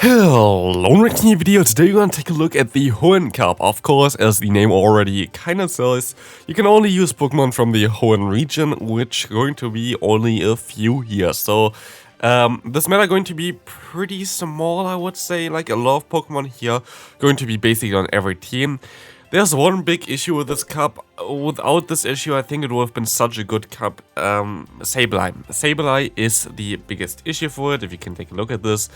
Hello, in this new video. Today we're going to take a look at the Hoenn Cup. Of course, as the name already kind of says, you can only use Pokemon from the Hoenn region, which going to be only a few here. So this meta going to be pretty small, I would say. Like a lot of Pokemon here going to be basically on every team. There's one big issue with this cup. Without this issue, I think it would have been such a good cup. Sableye. Sableye is the biggest issue for it, if you can take a look at this.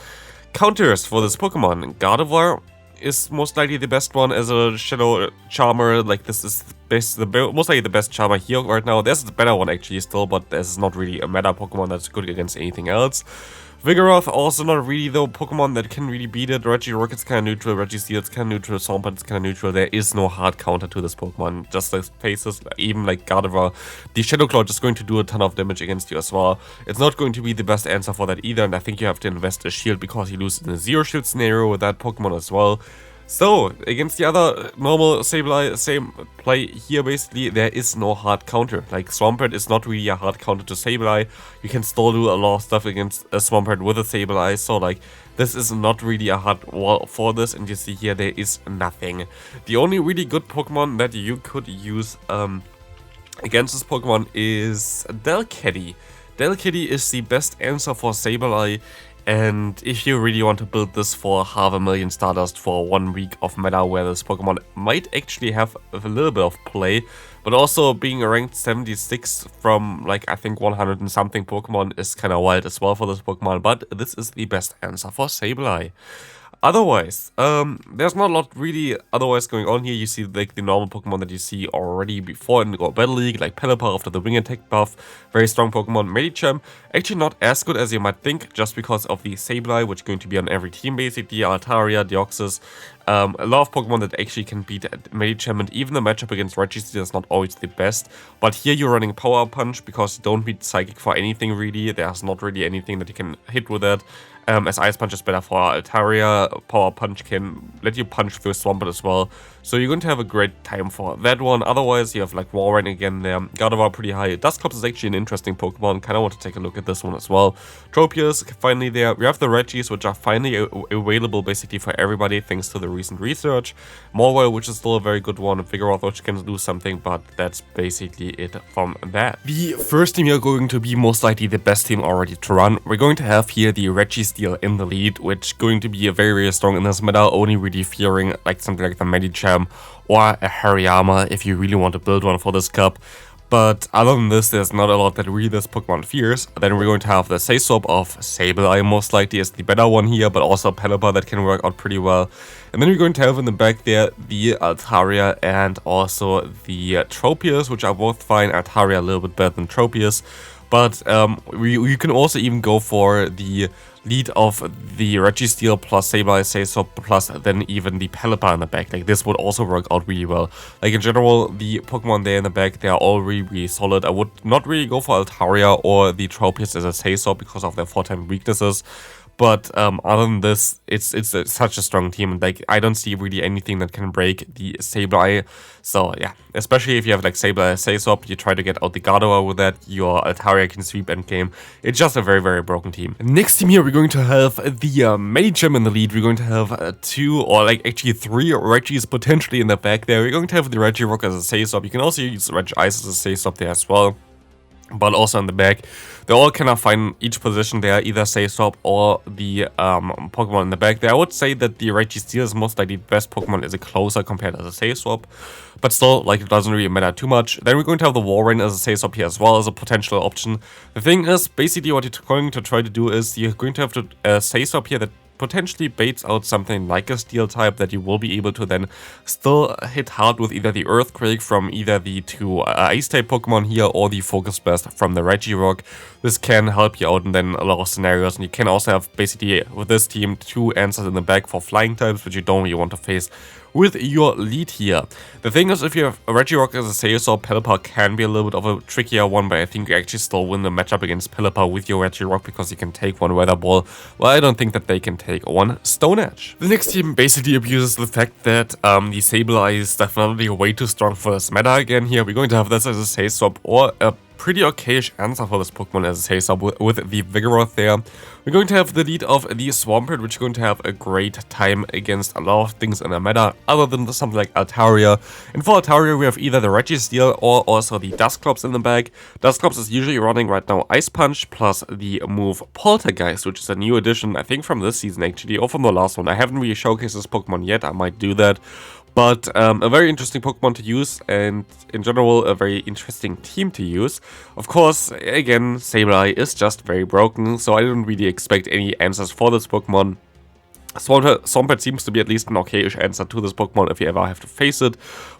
Counters for this Pokemon. Gardevoir is most likely the best one as a Shadow Charmer. Like, this is most likely the best Charmer here right now. There's a better one actually still, but this is not really a meta Pokemon that's good against anything else. Vigoroth also not really though Pokemon that can really beat it. Regirock is kind of neutral, Registeel is kind of neutral, Swampert is kind of neutral. There is no hard counter to this Pokemon. Just like faces, even like Gardevoir. The Shadow Claw is going to do a ton of damage against you as well. It's not going to be the best answer for that either, and I think you have to invest a shield because you lose in a zero shield scenario with that Pokemon as well. So, against the other normal Sableye, same play here basically, there is no hard counter. Like, Swampert is not really a hard counter to Sableye. You can still do a lot of stuff against a Swampert with a Sableye, so like, this is not really a hard wall for this, and you see here there is nothing. The only really good Pokemon that you could use against this Pokemon is Delcatty. Delcatty is the best answer for Sableye. And if you really want to build this for 500,000 Stardust for 1 week of meta where this Pokemon might actually have a little bit of play, but also being ranked 76 from like I think 100 and something Pokemon is kind of wild as well for this Pokemon, but this is the best answer for Sableye. Otherwise, there's not a lot really otherwise going on here. You see like the normal Pokemon that you see already before in the Battle League, like Pelipper after the Wing Attack buff, very strong Pokemon. Medicham, actually not as good as you might think, just because of the Sableye, which is going to be on every team basically, Altaria, Deoxys. A lot of Pokemon that actually can beat Medicham, and even the matchup against Registeel is not always the best. But here you're running Power Punch because you don't beat Psychic for anything really. There's not really anything that you can hit with that. As Ice Punch is better for Altaria, Power Punch can let you punch through Swampert as well. So you're going to have a great time for that one. Otherwise, you have like Walrein again there. Gardevoir pretty high. Dusclops is actually an interesting Pokemon. Kind of want to take a look at this one as well. Tropius, finally there. We have the Regis, which are finally available basically for everybody thanks to the recent research. Morwell, which is still a very good one. Vigoroth, which can do something, but that's basically it from that. The first team you're going to be most likely the best team already to run. We're going to have here the Registeel in the lead, which going to be a very strong in this meta, only really fearing like something like the Medicham or a Hariyama if you really want to build one for this cup. But other than this, there's not a lot that really this Pokemon fears. Then we're going to have the Sasop of Sableye, most likely is the better one here, but also Pelipper that can work out pretty well. And then we're going to have in the back there the Altaria and also the Tropius, which are both fine. Altaria a little bit better than Tropius. But you can also even go for the lead of the Registeel plus Sableye, Sasop plus then even the Pelipper in the back. Like this would also work out really well. Like in general, the Pokemon there in the back, they are all really solid. I would not really go for Altaria or the Tropius as a Sasop because of their 4-time weaknesses. But other than this, it's such a strong team, and like I don't see really anything that can break the Sableye. So yeah, especially if you have like Sableye, Sasop, you try to get out the Gardevoir with that, your Altaria can sweep endgame. It's just a very broken team. Next team here, we're going to have the Medicham in the lead. We're going to have 2 or like actually 3 Regis potentially in the back there. We're going to have the Regirock as a Sasop. You can also use Regice as a Sasop there as well. But also in the back, they all kind of find each position there, either Sasop or the Pokemon in the back there. I would say that the Registeel is most likely the best Pokemon as a closer compared to the Sasop. But still, like, it doesn't really matter too much. Then we're going to have the Walrein as a Sasop here as well as a potential option. The thing is, basically what you're going to try to do is you're going to have to Sasop here that potentially baits out something like a Steel type that you will be able to then still hit hard with either the Earthquake from either the 2 Ice type Pokemon here or the Focus Blast from the Regirock. This can help you out in then a lot of scenarios, and you can also have basically with this team 2 answers in the back for flying types, which you don't really want to face with your lead here. The thing is, if you have a Regirock as a Sasop, Pelipper can be a little bit of a trickier one, but I think you actually still win the matchup against Pelipper with your Regirock because you can take one Weather Ball. Well, I don't think that they can take one Stone Edge. The next team basically abuses the fact that the Sableye is definitely way too strong for this meta again here. We're going to have this as a Sasop or a pretty okayish answer for this Pokemon as a face-up with the Vigoroth there. We're going to have the lead of the Swampert, which is going to have a great time against a lot of things in the meta, other than something like Altaria. And for Altaria, we have either the Registeel or also the Dusclops in the bag. Dusclops is usually running right now Ice Punch plus the move Poltergeist, which is a new addition, I think from this season actually, or from the last one. I haven't really showcased this Pokemon yet, I might do that. But a very interesting Pokemon to use, and in general a very interesting team to use. Of course, again, Sableye is just very broken, so I don't really expect any answers for this Pokemon. Swampert seems to be at least an okayish answer to this Pokemon if you ever have to face it,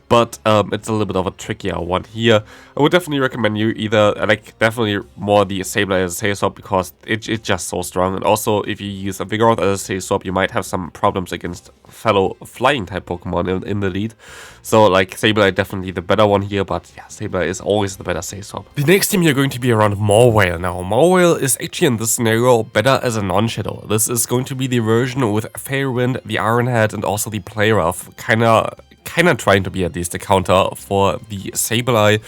but it's a little bit of a trickier one here. I would definitely recommend you either, definitely more the Sableye as a Sail Swap because it's just so strong, and also if you use a Vigoroth as a Sail Swap, you might have some problems against fellow flying type Pokemon in the lead. So like Sableye definitely the better one here, but yeah, Sableye is always the better Sail Swap. The next team here going to be around Mawile. Now Mawile is actually in this scenario better as a non-shadow. This is going to be the version with Fairwind, the Iron Head, and also the Play Rough, kinda trying to be at least a counter for the Sableye.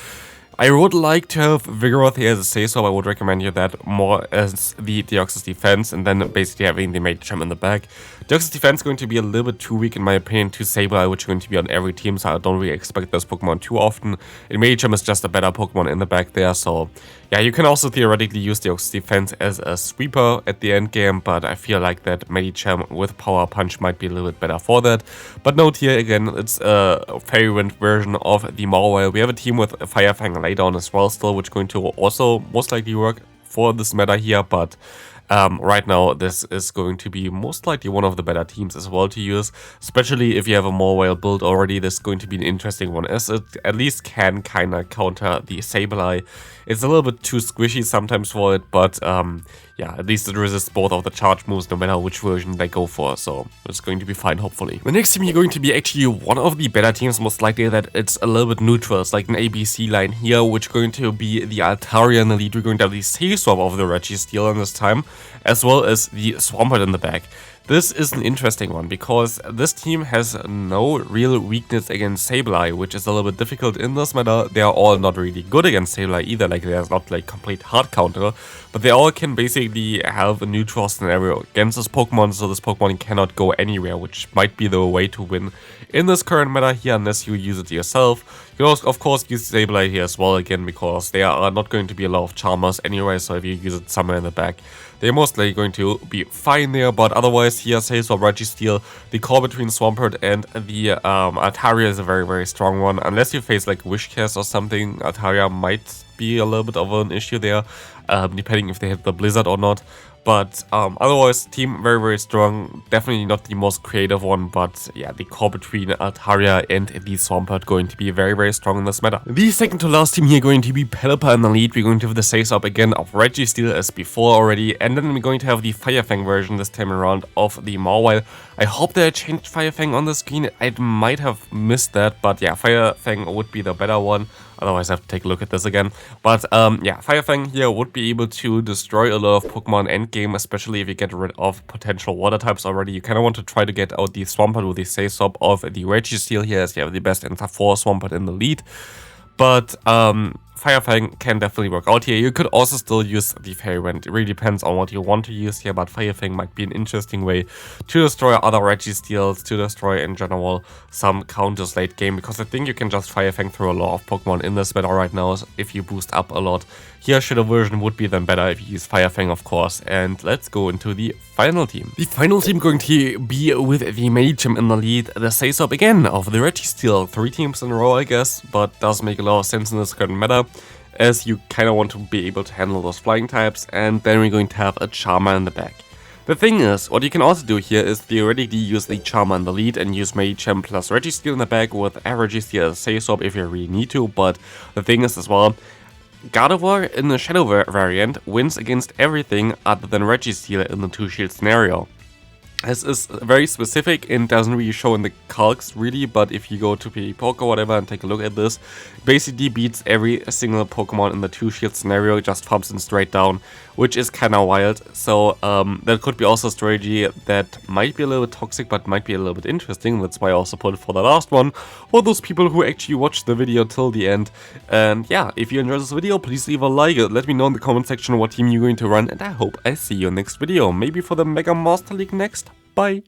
I would like to have Vigoroth here as a Sail Swap. I would recommend you that more as the Deoxys defense, and then basically having the Medicham in the back. Deoxys defense is going to be a little bit too weak in my opinion to Sableye, which is going to be on every team, so I don't really expect this Pokemon too often. And Medicham is just a better Pokemon in the back there, so yeah, you can also theoretically use Deoxys defense as a sweeper at the end game, but I feel like that Medicham with Power Punch might be a little bit better for that. But note here again, it's a Fairywind version of the Mawile. We have a team with Fire Fang later on as well still, which is going to also most likely work for this meta here, but right now this is going to be most likely one of the better teams as well to use, especially if you have a Mawile build already. This is going to be an interesting one as it at least can kinda counter the Sableye. It's a little bit too squishy sometimes for it, but yeah, at least it resists both of the charge moves no matter which version they go for, so it's going to be fine hopefully. The next team here going to be actually one of the better teams, most likely that it's a little bit neutral. It's like an ABC line here, which is going to be the Altaria in the lead. We're going to have the Sail Swap of the Registeel in this time, as well as the Swampert in the back. This is an interesting one because this team has no real weakness against Sableye, which is a little bit difficult in this meta. They are all not really good against Sableye either, like there's not like complete hard counter, but they all can basically have a neutral scenario against this Pokemon, so this Pokemon cannot go anywhere, which might be the way to win in this current meta here unless you use it yourself. You can also, of course, use Sableye here as well again because there are not going to be a lot of Charmers anyway, so if you use it somewhere in the back, they're mostly going to be fine there, but otherwise here, Sail Swap, Registeel, the call between Swampert and the Altaria is a very, very strong one. Unless you face like Wishcast or something, Altaria might be a little bit of an issue there, depending if they hit the Blizzard or not. But otherwise, team very, very strong. Definitely not the most creative one, but yeah, the core between Altaria and the Swampert going to be very, very strong in this meta. The second to last team here going to be Pelipper in the lead. We're going to have the Sail Swap again of Registeel as before already, and then we're going to have the Fire Fang version this time around of the Mawile. I hope they changed Fire Fang on the screen. I might have missed that, but yeah, Fire Fang would be the better one. Otherwise, I have to take a look at this again. But yeah, Fire Fang here would be able to destroy a lot of Pokemon endgame, especially if you get rid of potential water types already. You kind of want to try to get out the Swampert with the Sail Swap of the Registeel here, as you have the best Enter 4 Swampert in the lead. But Fire Fang can definitely work out here. You could also still use the Fairywind. It really depends on what you want to use here, but Fire Fang might be an interesting way to destroy other Registeels, to destroy in general some counters late game, because I think you can just Fire Fang through a lot of Pokemon in this meta right now if you boost up a lot. Here, Shadow version would be then better if you use Fire Fang, of course. And let's go into the final team. The final team going to be with the Medicham in the lead, the Sail Swap again of the Registeel. 3 teams in a row, I guess, but does make a lot of sense in this current meta, as you kind of want to be able to handle those flying types, and then we're going to have a Charmer in the back. The thing is, what you can also do here is theoretically use the Charmer in the lead and use Medicham plus Registeel in the back with Registeel as a Sail Swap if you really need to, but the thing is as well, Gardevoir in the Shadow variant wins against everything other than Registeel in the 2-shield scenario. This is very specific and doesn't really show in the calcs really, but if you go to PvP or whatever and take a look at this, basically beats every single Pokemon in the 2-shield scenario, just farms them straight down, which is kinda wild. So that could be also a strategy that might be a little bit toxic, but might be a little bit interesting. That's why I also put it for the last one, for those people who actually watched the video till the end. And yeah, if you enjoyed this video, please leave a like, let me know in the comment section what team you're going to run, and I hope I see you next video, maybe for the Mega Master League next. Bye!